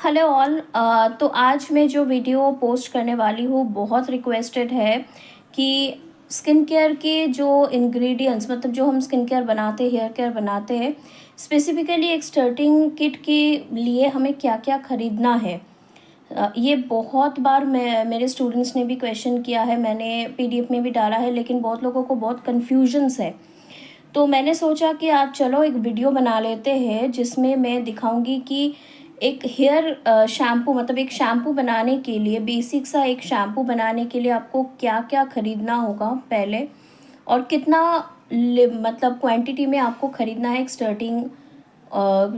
Hello all. तो आज मैं जो वीडियो पोस्ट करने वाली हूँ बहुत रिक्वेस्टेड है कि स्किन केयर के जो इंग्रेडिएंट्स मतलब जो हम स्किन केयर बनाते हैं, हेयर केयर बनाते हैं, स्पेसिफिकली एक स्टार्टिंग किट के लिए हमें क्या क्या ख़रीदना है। ये बहुत बार मेरे स्टूडेंट्स ने भी क्वेश्चन किया है, मैंने पीडीएफ में भी डाला है, लेकिन बहुत लोगों को बहुत कन्फ्यूजन्स है। तो मैंने सोचा कि आज चलो एक वीडियो बना लेते हैं जिसमें मैं दिखाऊंगी कि एक हेयर शैम्पू मतलब एक शैम्पू बनाने के लिए, बेसिक सा एक शैम्पू बनाने के लिए आपको क्या क्या ख़रीदना होगा पहले, और कितना मतलब क्वांटिटी में आपको ख़रीदना है। एक स्टार्टिंग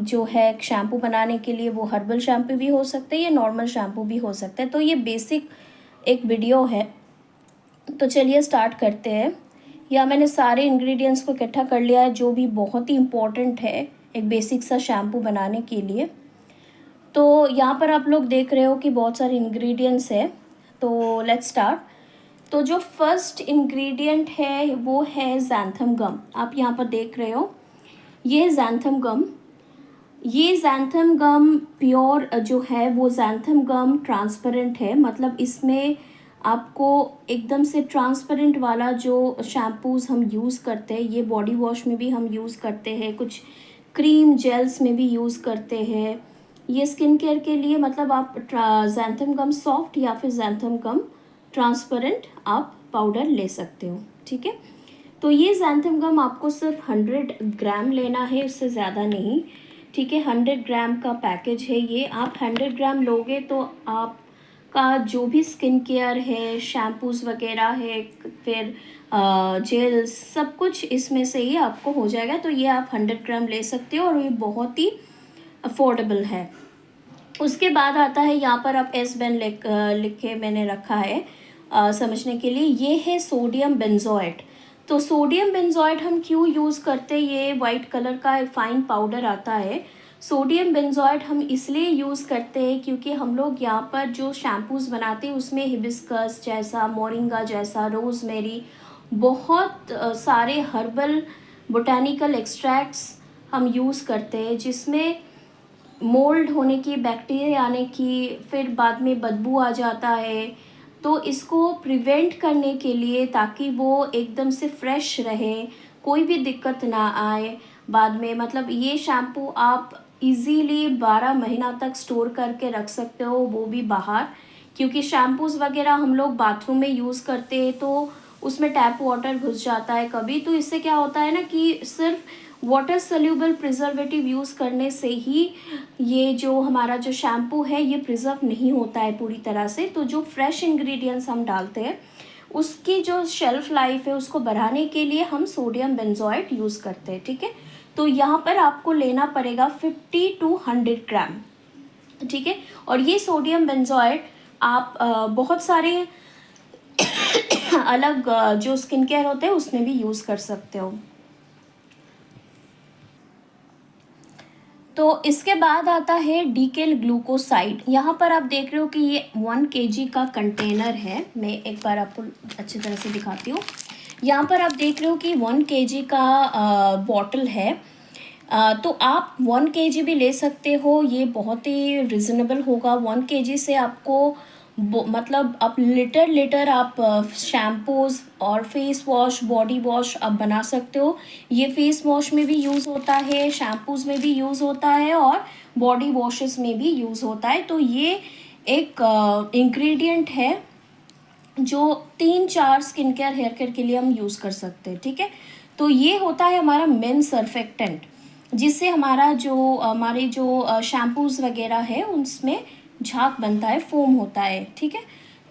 जो है शैम्पू बनाने के लिए, वो हर्बल शैम्पू भी हो सकता है या नॉर्मल शैम्पू भी हो सकता है। तो ये बेसिक एक वीडियो है, तो चलिए स्टार्ट करते हैं। या मैंने सारे इंग्रेडिएंट्स को इकट्ठा कर लिया है जो भी बहुत ही इम्पोर्टेंट है एक बेसिक सा शैम्पू बनाने के लिए। तो यहाँ पर आप लोग देख रहे हो कि बहुत सारे इंग्रेडिएंट्स है। तो लेट्स स्टार्ट। तो जो फर्स्ट इंग्रेडिएंट है वो है ज़ैंथम गम। आप यहाँ पर देख रहे हो, ये है ज़ैंथम गम। ये ज़ैंथम गम प्योर जो है वो ज़ैंथम गम ट्रांसपेरेंट है, मतलब इसमें आपको एकदम से ट्रांसपेरेंट वाला जो शैम्पूज़ हम यूज़ करते हैं, ये बॉडी वॉश में भी हम यूज़ करते हैं, कुछ क्रीम जेल्स में भी यूज़ करते हैं। ये स्किन केयर के लिए मतलब आप ज़ैंथम गम सॉफ्ट या फिर ज़ैंथम गम ट्रांसपेरेंट आप पाउडर ले सकते हो, ठीक है। तो ये ज़ैंथम गम आपको सिर्फ 100 ग्राम लेना है, उससे ज़्यादा नहीं, ठीक है। 100 ग्राम का पैकेज है ये। आप 100 ग्राम लोगे तो आपका जो भी स्किन केयर है, शैम्पूज़ वगैरह है, फिर जेल्स, सब कुछ इसमें से ही आपको हो जाएगा। तो ये आप 100 ग्राम ले सकते हो और ये बहुत ही अफोर्डेबल है। उसके बाद आता है, यहाँ पर आप एस बेन लिख के मैंने रखा है समझने के लिए, ये है सोडियम बेंजोएट। तो सोडियम बेंजोएट हम क्यों यूज़ करते हैं, ये वाइट कलर का एक फाइन पाउडर आता है। सोडियम बेंजोएट हम इसलिए यूज़ करते हैं क्योंकि हम लोग यहाँ पर जो शैम्पूज़ बनाते हैं उसमें हिबिस्कस जैसा, मोरिंगा जैसा, रोज़मेरी, बहुत सारे हर्बल बोटानिकल एक्सट्रैक्ट्स हम यूज़ करते हैं, जिसमें मोल्ड होने की, बैक्टीरिया आने की, फिर बाद में बदबू आ जाता है। तो इसको प्रिवेंट करने के लिए, ताकि वो एकदम से फ्रेश रहे, कोई भी दिक्कत ना आए बाद में, मतलब ये शैम्पू आप इजीली 12 महीना तक स्टोर करके रख सकते हो, वो भी बाहर। क्योंकि शैम्पूज़ वगैरह हम लोग बाथरूम में यूज़ करते हैं तो उसमें टैप वाटर घुस जाता है कभी, तो इससे क्या होता है ना कि सिर्फ वाटर सोल्यूबल प्रिजर्वेटिव यूज़ करने से ही ये जो हमारा जो शैम्पू है ये प्रिजर्व नहीं होता है पूरी तरह से। तो जो फ्रेश इंग्रेडिएंट्स हम डालते हैं उसकी जो शेल्फ लाइफ है उसको बढ़ाने के लिए हम सोडियम बेंजोएट यूज़ करते हैं, ठीक है। तो यहाँ पर आपको लेना पड़ेगा 50 to 100 ग्राम, ठीक है। और ये सोडियम बेंजोएट आप बहुत सारे अलग जो स्किन केयर होते हैं उसमें भी यूज़ कर सकते हो। तो इसके बाद आता है डीकेल ग्लूकोसाइड। यहाँ पर आप देख रहे हो कि ये 1 kg का कंटेनर है। मैं एक बार आपको अच्छी तरह से दिखाती हूँ। यहाँ पर आप देख रहे हो कि 1 kg का बॉटल है। तो आप 1 kg भी ले सकते हो, ये बहुत ही रिजनेबल होगा। 1 kg से आपको मतलब आप लिटर आप शैम्पूज़ और फेस वॉश, बॉडी वॉश आप बना सकते हो। ये फेस वॉश में भी यूज़ होता है, शैम्पूज़ में भी यूज़ होता है और बॉडी वॉशेस में भी यूज़ होता है। तो ये एक इंग्रेडिएंट है जो 3-4 स्किन केयर, हेयर केयर के लिए हम यूज़ कर सकते हैं, ठीक है। तो ये होता है हमारा मेन सर्फेक्टेंट, जिससे हमारे जो शैम्पूज़ वगैरह है उनमें झाग बनता है, फोम होता है, ठीक है।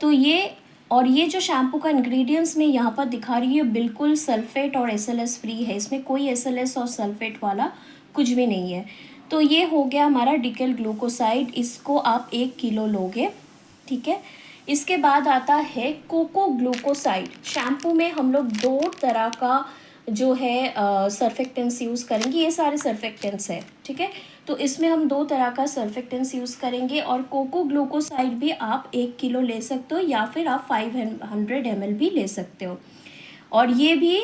तो ये जो शैम्पू का इंग्रेडिएंट्स मैं यहाँ पर दिखा रही हूँ बिल्कुल सल्फेट और एसएलएस फ्री है, इसमें कोई एसएलएस और सल्फेट वाला कुछ भी नहीं है। तो ये हो गया हमारा डिकेल ग्लूकोसाइड, इसको आप 1 किलो लोगे, ठीक है। इसके बाद आता है कोको ग्लूकोसाइड। शैम्पू में हम लोग 2 तरह का जो है सर्फेक्टेंट्स यूज़ करेंगे, ये सारे सर्फेक्टेंट्स है, ठीक है। तो इसमें हम 2 तरह का सर्फेक्टेंट्स यूज़ करेंगे। और कोको ग्लूकोसाइड भी आप 1 किलो ले सकते हो या फिर आप 500 ml भी ले सकते हो। और ये भी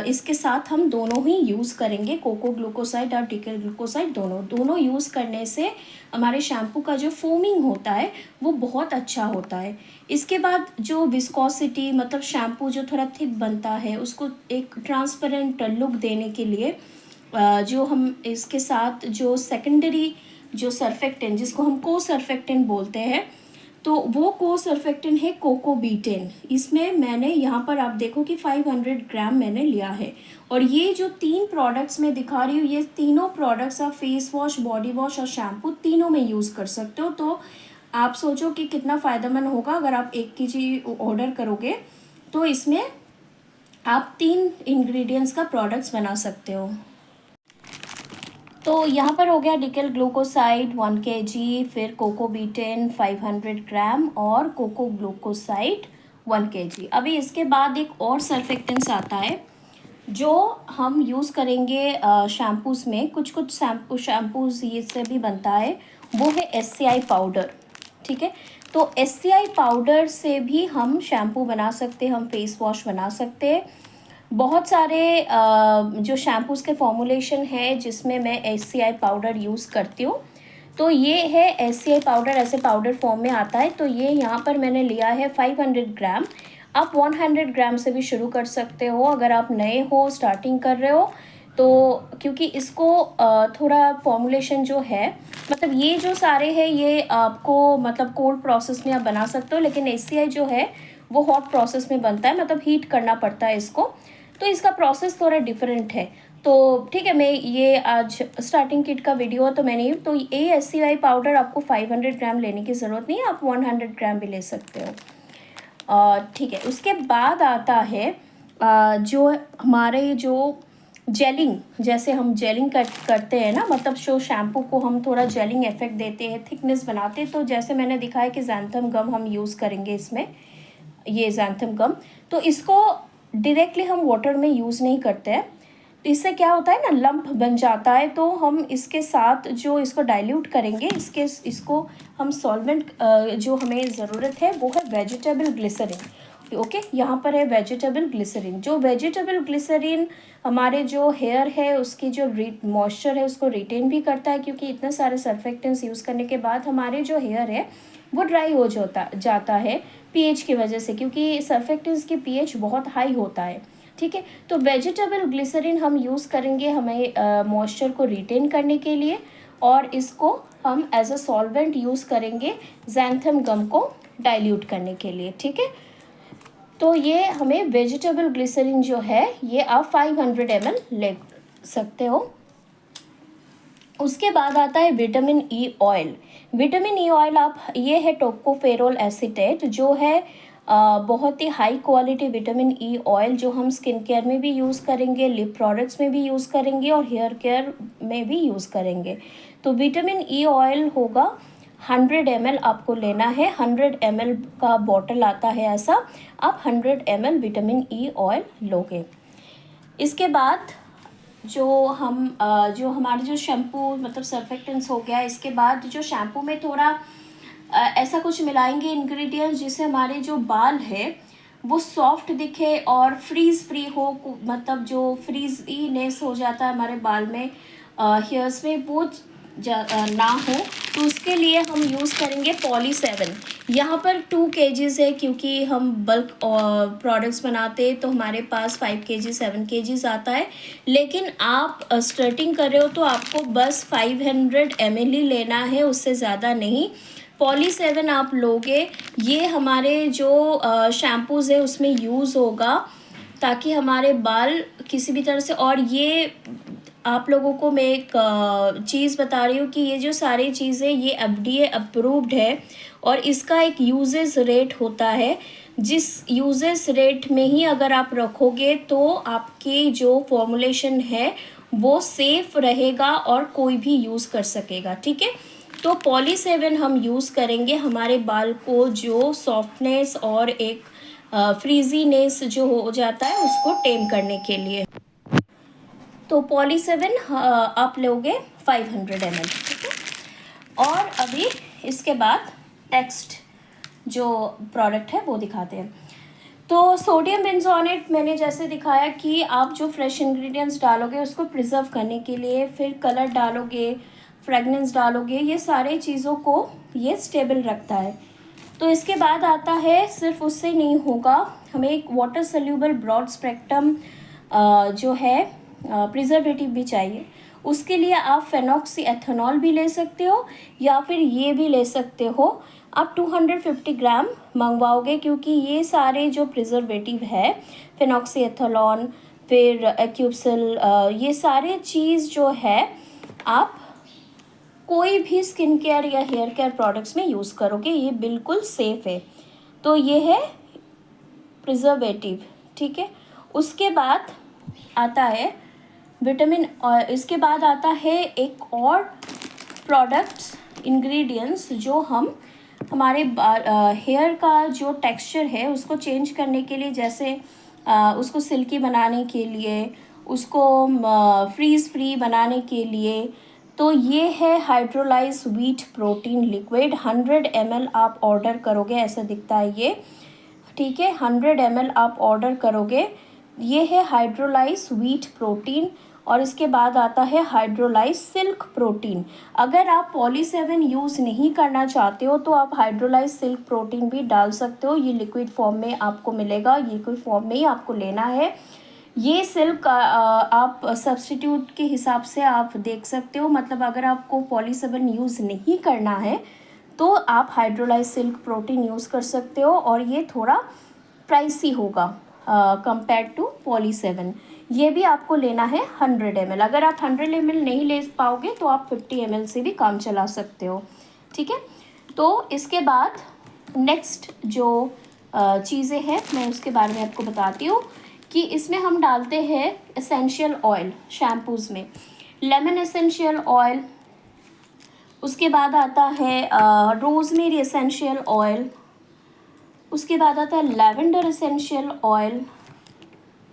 इसके साथ हम दोनों ही यूज़ करेंगे, कोको ग्लूकोसाइड और डिकल ग्लूकोसाइड दोनों यूज़ करने से हमारे शैम्पू का जो फोमिंग होता है वो बहुत अच्छा होता है। इसके बाद जो विस्कोसिटी मतलब शैम्पू जो थोड़ा थिक बनता है उसको एक ट्रांसपेरेंट लुक देने के लिए जो हम इसके साथ जो सेकेंडरी जो सर्फेक्टेंट जिसको हम को सर्फेक्टेंट बोलते हैं, तो वो को सर्फेक्टेंट है कोकोबीटेन। इसमें मैंने यहाँ पर आप देखो कि 500 ग्राम मैंने लिया है। और ये जो 3 प्रोडक्ट्स मैं दिखा रही हूँ, ये तीनों प्रोडक्ट्स आप फेस वॉश, बॉडी वॉश और शैम्पू तीनों में यूज़ कर सकते हो। तो आप सोचो कि कितना फ़ायदेमंद होगा अगर आप 1 kg ऑर्डर करोगे तो इसमें आप 3 इंग्रेडिएंट्स का प्रोडक्ट्स बना सकते हो। तो यहाँ पर हो गया डिकल ग्लूकोसाइड 1 kg, फिर कोकोबीटेन 500 ग्राम और कोको ग्लूकोसाइड 1 kg। अभी इसके बाद एक और सर्फेक्टेंट्स आता है जो हम यूज़ करेंगे शैम्पूज़ में। कुछ शैम्पूज़ ये से भी बनता है, वो है SCI पाउडर। ठीक है, तो SCI पाउडर से भी हम शैम्पू बना सकते हैं, हम फेस वॉश बना सकते हैं। बहुत सारे जो शैम्पूज़ के फॉर्मूलेशन है जिसमें मैं SCI पाउडर यूज़ करती हूँ। तो ये है SCI पाउडर, ऐसे पाउडर फॉर्म में आता है। तो ये यहाँ पर मैंने लिया है 500 ग्राम। आप 100 ग्राम से भी शुरू कर सकते हो अगर आप नए हो, स्टार्टिंग कर रहे हो तो। क्योंकि इसको थोड़ा फॉर्मूलेशन जो है मतलब ये जो सारे हैं ये आपको मतलब कोल्ड प्रोसेस में आप बना सकते हो, लेकिन SCI जो है वो हॉट प्रोसेस में बनता है, मतलब हीट करना पड़ता है इसको। तो इसका प्रोसेस थोड़ा डिफरेंट है। तो ठीक है, मैं ये आज स्टार्टिंग किट का वीडियो है तो मैंने तो ये SCI पाउडर आपको 500 ग्राम लेने की ज़रूरत नहीं है, आप 100 ग्राम भी ले सकते हो। ठीक है, उसके बाद आता है जो हमारे जो जेलिंग, जैसे हम जेलिंग करते हैं ना, मतलब जो शैम्पू को हम थोड़ा जेलिंग इफेक्ट देते हैं, थिकनेस बनाते हैं। तो जैसे मैंने दिखाया कि ज़ैंथम गम हम यूज़ करेंगे इसमें, ये ज़ैंथम गम। तो इसको डायरेक्टली हम वाटर में यूज़ नहीं करते हैं, तो इससे क्या होता है ना, लंप बन जाता है। तो हम इसके साथ जो इसको डाइल्यूट करेंगे, इसको हम सॉल्वेंट जो हमें ज़रूरत है वो है वेजिटेबल ग्लिसरीन। ओके, यहाँ पर है वेजिटेबल ग्लिसरीन। जो वेजिटेबल ग्लिसरीन हमारे जो हेयर है उसकी जो मॉइस्चर है उसको रिटेन भी करता है, क्योंकि इतने सारे सर्फेक्टेंट्स यूज़ करने के बाद हमारे जो हेयर है वो ड्राई हो जाता है पीएच की वजह से, क्योंकि सर्फेक्टेंट्स की पीएच बहुत हाई होता है। ठीक है, तो वेजिटेबल ग्लिसरीन हम यूज़ करेंगे हमें मॉइस्चर को रिटेन करने के लिए, और इसको हम एज अ सॉल्वेंट यूज़ करेंगे ज़ैंथम गम को डाइल्यूट करने के लिए। ठीक है, तो ये हमें वेजिटेबल ग्लिसरीन जो है ये आप 500 ml ले सकते हो। उसके बाद आता है vitamin E oil. Vitamin E oil आप ये है टोकोफेरोल एसीटेट, जो है बहुत ही high quality vitamin E oil, जो हम स्किन केयर में भी यूज़ करेंगे, लिप प्रोडक्ट्स में भी यूज़ करेंगे और हेयर केयर में भी यूज़ करेंगे। तो विटामिन ई ऑयल होगा 100 ml आपको लेना है। 100 ml का बॉटल आता है ऐसा, आप 100 ml विटामिन ई ऑयल लोगे। इसके बाद जो हमारे जो शैम्पू मतलब सर्फेक्टेंट्स हो गया, इसके बाद जो शैम्पू में थोड़ा ऐसा कुछ मिलाएंगे इंग्रेडिएंट्स जिससे हमारे जो बाल है वो सॉफ्ट दिखे और फ्रीज फ्री हो, मतलब जो फ्रीजीनेस हो जाता है हमारे बाल में हेयर्स में वो ना हो। तो उसके लिए हम यूज़ करेंगे पॉली7। यहाँ पर 2 kgs है, क्योंकि हम बल्क प्रोडक्ट्स बनाते हैं तो हमारे पास 5 kg 7 kgs आता है। लेकिन आप स्टार्टिंग कर रहे हो तो आपको बस 500 ml ही लेना है, उससे ज़्यादा नहीं। पॉली7 आप लोगे, ये हमारे जो शैम्पूज़ है उसमें यूज़ होगा ताकि हमारे बाल किसी भी तरह से। और ये आप लोगों को मैं एक चीज़ बता रही हूँ कि ये जो सारी चीज़ें ये FDA अप्रूव्ड है और इसका एक यूजेस रेट होता है, जिस यूजेस रेट में ही अगर आप रखोगे तो आपकी जो फॉर्मूलेशन है वो सेफ़ रहेगा और कोई भी यूज़ कर सकेगा। ठीक है, तो पॉली7 हम यूज़ करेंगे हमारे बाल को जो सॉफ्टनेस और एक फ्रीजीनेस जो हो जाता है उसको टेम करने के लिए। तो पॉली7 आप लोगे 500 ml। ठीक है, और अभी इसके बाद नेक्स्ट जो प्रोडक्ट है वो दिखाते हैं। तो सोडियम बेंजोनेट मैंने जैसे दिखाया कि आप जो फ्रेश इंग्रेडिएंट्स डालोगे उसको प्रिजर्व करने के लिए, फिर कलर डालोगे, फ्रेगनेंस डालोगे, ये सारे चीज़ों को ये स्टेबल रखता है। तो इसके बाद आता है, सिर्फ उससे नहीं होगा, हमें एक वाटर सोल्यूबल ब्रॉड स्पेक्ट्रम जो है प्रिजर्वेटिव भी चाहिए। उसके लिए आप फेनॉक्सी एथेनॉल भी ले सकते हो या फिर ये भी ले सकते हो। आप 250 ग्राम मंगवाओगे, क्योंकि ये सारे जो प्रिजर्वेटिव है, फेनॉक्सी एथेनॉल, फिर एक्यूप्सिल, ये सारे चीज़ जो है आप कोई भी स्किन केयर या हेयर केयर प्रोडक्ट्स में यूज़ करोगे, ये बिल्कुल सेफ़ है। तो ये है प्रिजर्वेटिव, ठीक है। उसके बाद आता है विटामिन, और इसके बाद आता है एक और प्रोडक्ट्स इंग्रेडिएंट्स जो हम हमारे हेयर का जो टेक्सचर है उसको चेंज करने के लिए, जैसे उसको सिल्की बनाने के लिए, उसको फ्रीज़ फ्री बनाने के लिए, तो ये है hydrolyse wheat protein liquid. 100 ml आप ऑर्डर करोगे, ऐसा दिखता है ये, ठीक है। 100 ml आप ऑर्डर करोगे, ये है हाइड्रोलाइज व्हीट प्रोटीन। और इसके बाद आता है हाइड्रोलाइज सिल्क प्रोटीन। अगर आप पॉली7 यूज़ नहीं करना चाहते हो तो आप हाइड्रोलाइज सिल्क प्रोटीन भी डाल सकते हो, ये लिक्विड फॉर्म में आपको मिलेगा, लिक्विड फॉर्म में ही आपको लेना है। ये सिल्क आप सब्स्टिट्यूट के हिसाब से आप देख सकते हो, मतलब अगर आपको पॉली7 यूज़ नहीं करना है तो आप हाइड्रोलाइज सिल्क प्रोटीन यूज़ कर सकते हो, और ये थोड़ा प्राइसी होगा कंपेयर टू पॉली7। ये भी आपको लेना है 100 ml। अगर आप 100 ml नहीं ले पाओगे तो आप 50 ml से भी काम चला सकते हो, ठीक है। तो इसके बाद नेक्स्ट जो चीज़ें हैं मैं उसके बारे में आपको बताती हूँ कि इसमें हम डालते हैं एसेंशियल ऑयल शैम्पूज़ में, लेमन एसेंशियल ऑयल। उसके बाद आता है रोज़मेरी एसेंशियल ऑयल। उसके बाद आता है लैवेंडर एसेंशियल ऑयल,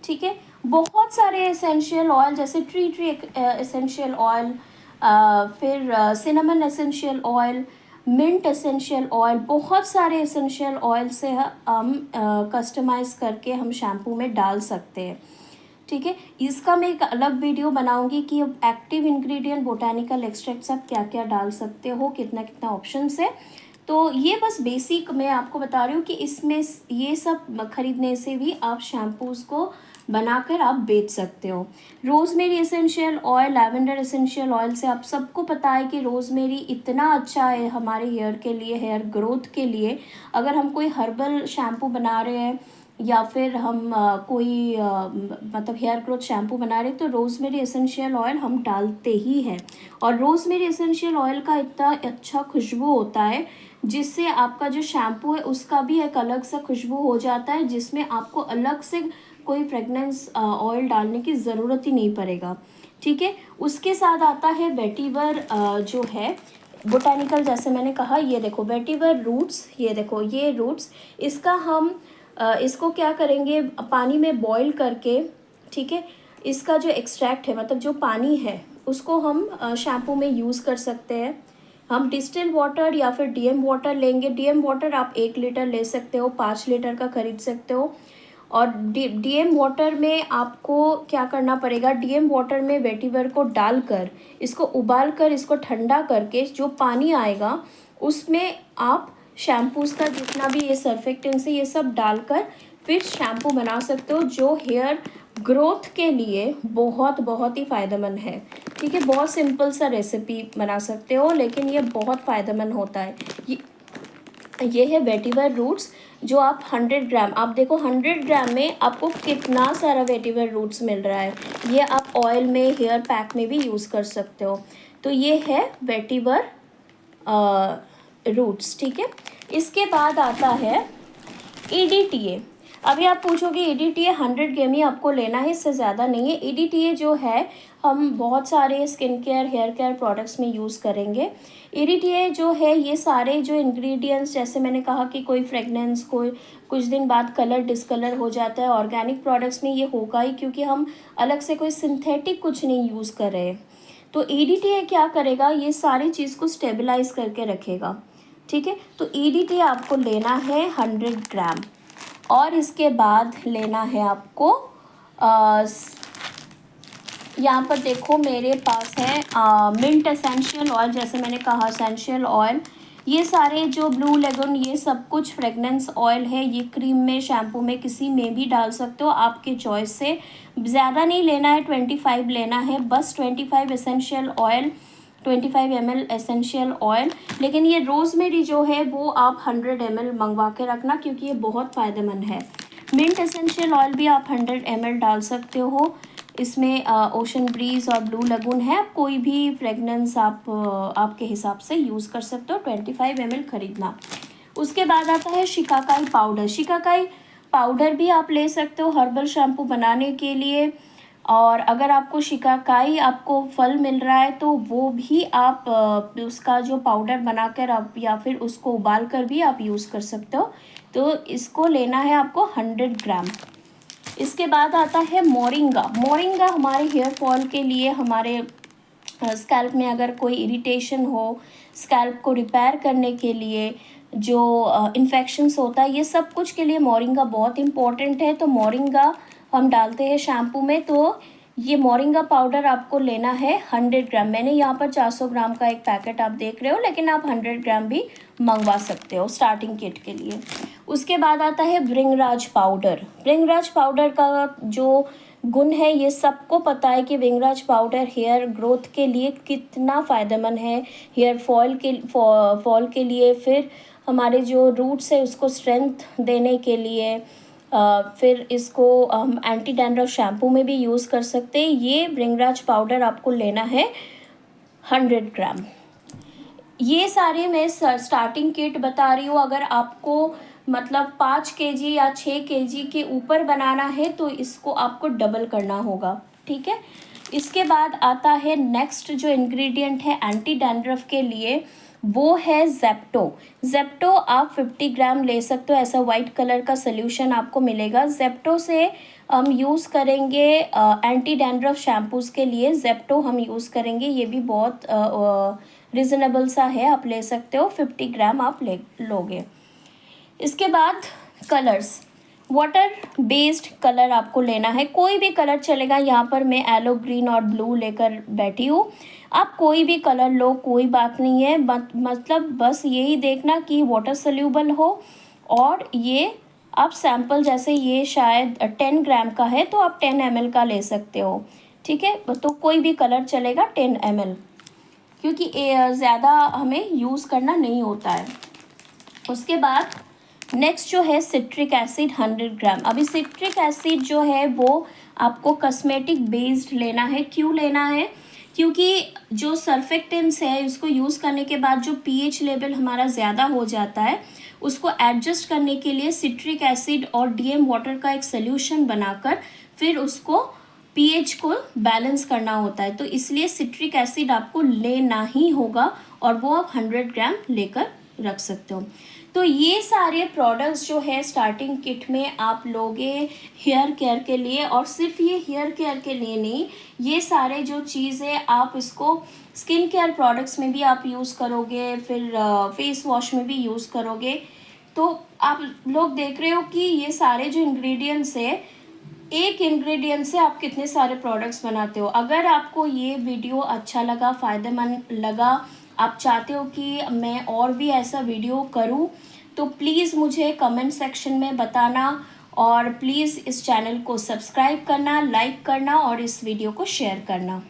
ठीक है। बहुत सारे एसेंशियल ऑयल, जैसे ट्री एसेंशियल ऑयल, फिर cinnamon essential oil, mint essential oil, बहुत सारे एसेंशियल ऑयल से हम कस्टमाइज़ करके हम शैम्पू में डाल सकते हैं, ठीक है। इसका मैं एक अलग वीडियो बनाऊंगी कि अब एक्टिव इंग्रेडिएंट बोटानिकल एक्सट्रैक्ट्स आप क्या क्या डाल सकते हो, कितना कितना ऑप्शंस है। तो ये बस बेसिक मैं आपको बता रही हूँ कि इसमें ये सब खरीदने से भी आप शैम्पूज़ को बनाकर आप बेच सकते हो। Rosemary essential oil, lavender essential oil से आप सबको पता है कि रोज़मेरी इतना अच्छा है हमारे हेयर के लिए, हेयर ग्रोथ के लिए। अगर हम कोई हर्बल शैम्पू बना रहे हैं या फिर हम कोई मतलब हेयर ग्रोथ शैम्पू बना रहे हैं तो रोज़मेरी एसेंशियल ऑयल हम डालते ही हैं। और रोज़मेरी एसेंशियल ऑयल का इतना अच्छा खुशबू होता है जिससे आपका जो शैम्पू है उसका भी एक अलग सा खुशबू हो जाता है, जिसमें आपको अलग से कोई फ्रेगनेंस ऑयल डालने की ज़रूरत ही नहीं पड़ेगा, ठीक है। उसके साथ आता है वेटिवर जो है बोटानिकल, जैसे मैंने कहा, ये देखो वेटिवर रूट्स, ये देखो ये रूट्स, इसका हम इसको क्या करेंगे, पानी में बॉईल करके, ठीक है, इसका जो एक्सट्रैक्ट है, मतलब जो पानी है उसको हम शैम्पू में यूज़ कर सकते हैं। हम डिस्टिल वाटर या फिर डीएम वाटर लेंगे। डीएम वाटर आप 1 लीटर ले सकते हो, 5 लीटर का खरीद सकते हो। और डीएम वाटर में आपको क्या करना पड़ेगा, डीएम वाटर में वेटिवर को डालकर इसको उबाल कर इसको ठंडा करके जो पानी आएगा उसमें आप शैम्पूज़ का जितना भी ये सर्फेक्टेंट्स है ये सब डालकर फिर शैम्पू बना सकते हो, जो हेयर ग्रोथ के लिए बहुत बहुत ही फ़ायदेमंद है, ठीक है। बहुत सिंपल सा रेसिपी बना सकते हो लेकिन ये बहुत फ़ायदेमंद होता है। ये है वेटिवर रूट्स जो आप 100 ग्राम, आप देखो 100 ग्राम में आपको कितना सारा वेटिवर रूट्स मिल रहा है। ये आप ऑयल में, हेयर पैक में भी यूज़ कर सकते हो। तो ये है वेटिवर रूट्स, ठीक है। इसके बाद आता है EDTA। अभी आप पूछोगे EDTA 100 ग्राम ही आपको लेना है, इससे ज़्यादा नहीं है। EDTA जो है हम बहुत सारे skin care, hair care products में यूज़ करेंगे। EDTA जो है ये सारे जो इंग्रेडिएंट्स, जैसे मैंने कहा कि कोई फ्रेगनेंस, कोई कुछ दिन बाद कलर डिसकलर हो जाता है, ऑर्गेनिक प्रोडक्ट्स में ये होगा ही, क्योंकि हम अलग से कोई सिंथेटिक कुछ नहीं यूज़ कर रहे हैं। तो EDTA क्या करेगा, ये सारी चीज़ को स्टेबलाइज करके रखेगा, ठीक है। तो EDTA आपको लेना है 100 ग्राम, और इसके बाद लेना है आपको यहाँ पर देखो मेरे पास है मिंट एसेंशियल ऑयल, जैसे मैंने कहा एसेंशियल ऑयल। ये सारे जो ब्लू लेगन ये सब कुछ फ्रेगनेंस ऑयल है। ये क्रीम में, शैम्पू में, किसी में भी डाल सकते हो आपके चॉइस से। ज़्यादा नहीं लेना है, 25 लेना है बस। 25 essential oil, 25 ml essential oil. लेकिन ये रोज़मेरी जो है वो आप 100 ml मंगवा के रखना, क्योंकि ये बहुत फ़ायदेमंद है। मिंट एसेंशियल ऑयल भी आप 100 ml डाल सकते हो। इसमें ओशन ब्रीज और ब्लू लगून है। आप कोई भी फ्रेगनेंस आप आपके हिसाब से यूज़ कर सकते हो। 25 ml खरीदना। उसके बाद आता है शिकाकाई पाउडर। शिकाकाई पाउडर भी आप ले सकते हो हर्बल शैम्पू बनाने के लिए। और अगर आपको शिकाकाई आपको फल मिल रहा है तो वो भी आप उसका जो पाउडर बनाकर आप या फिर उसको उबाल कर भी आप यूज़ कर सकते हो। तो इसको लेना है आपको 100 ग्राम। इसके बाद आता है मोरिंगा। मोरिंगा हमारे हेयर फॉल के लिए, हमारे स्कैल्प में अगर कोई इरिटेशन हो, स्कैल्प को रिपेयर करने के लिए, जो इन्फेक्शंस होता है, ये सब कुछ के लिए मोरिंगा बहुत इम्पॉर्टेंट है। तो मोरिंगा हम डालते हैं शैम्पू में। तो ये मोरिंगा पाउडर आपको लेना है 100 ग्राम। मैंने यहाँ पर 400 ग्राम का एक पैकेट आप देख रहे हो, लेकिन आप 100 ग्राम भी मंगवा सकते हो स्टार्टिंग किट के लिए। उसके बाद आता है भृंगराज पाउडर। भृंगराज पाउडर का जो गुण है ये सबको पता है कि भृंगराज पाउडर हेयर ग्रोथ के लिए कितना फ़ायदेमंद है, हेयर फॉल के लिए, फिर हमारे जो रूट्स है उसको स्ट्रेंथ देने के लिए। फिर इसको हम एंटी डैंड्रफ शैम्पू में भी यूज़ कर सकते हैं। ये भृंगराज पाउडर आपको लेना है 100 ग्राम। ये सारे मैं स्टार्टिंग किट बता रही हूँ। अगर आपको मतलब 5 केजी या 6 केजी के ऊपर बनाना है तो इसको आपको डबल करना होगा, ठीक है। इसके बाद आता है नेक्स्ट जो इंग्रेडिएंट है एंटी डैंड्रफ के लिए, वो है जेप्टो। जेप्टो आप 50 ग्राम ले सकते हो। ऐसा वाइट कलर का सोल्यूशन आपको मिलेगा। जेप्टो से हम यूज़ करेंगे एंटी डैंड्रफ शैम्पूज़ के लिए जेप्टो हम यूज़ करेंगे। ये भी बहुत रिजनेबल सा है, आप ले सकते हो। 50 ग्राम आप ले लोगे। इसके बाद कलर्स, वाटर बेस्ड कलर आपको लेना है। कोई भी कलर चलेगा। यहाँ पर मैं येलो, ग्रीन और ब्लू लेकर बैठी हूँ। आप कोई भी कलर लो, कोई बात नहीं है। मतलब बस यही देखना कि वाटर सोल्यूबल हो। और ये आप सैम्पल, जैसे ये शायद 10 ग्राम का है तो आप 10 ml का ले सकते हो, ठीक है। तो कोई भी कलर चलेगा 10 ml, क्योंकि ज़्यादा हमें यूज़ करना नहीं होता है। उसके बाद नेक्स्ट जो है सिट्रिक एसिड 100 ग्राम। अभी सिट्रिक एसिड जो है वो आपको कॉस्मेटिक बेस्ड लेना है। क्यों लेना है? क्योंकि जो सर्फेक्टेंट्स है उसको यूज़ करने के बाद जो पीएच लेवल हमारा ज़्यादा हो जाता है, उसको एडजस्ट करने के लिए सिट्रिक एसिड और डीएम वाटर का एक सोल्यूशन बनाकर फिर उसको पीएच को बैलेंस करना होता है। तो इसलिए सिट्रिक एसिड आपको लेना ही होगा और वो आप 100 ग्राम लेकर रख सकते हो। तो ये सारे प्रोडक्ट्स जो है स्टार्टिंग किट में आप लोगे हेयर केयर के लिए। और सिर्फ ये हेयर केयर के लिए नहीं, ये सारे जो चीज़ है आप इसको स्किन केयर प्रोडक्ट्स में भी आप यूज़ करोगे, फिर फेस वॉश में भी यूज़ करोगे। तो आप लोग देख रहे हो कि ये सारे जो इंग्रेडिएंट्स है, एक इंग्रेडिएंट से आप कितने सारे प्रोडक्ट्स बनाते हो। अगर आपको ये वीडियो अच्छा लगा, फ़ायदेमंद लगा, आप चाहते हो कि मैं और भी ऐसा वीडियो करूं, तो प्लीज़ मुझे कमेंट सेक्शन में बताना। और प्लीज़ इस चैनल को सब्सक्राइब करना, लाइक करना और इस वीडियो को शेयर करना।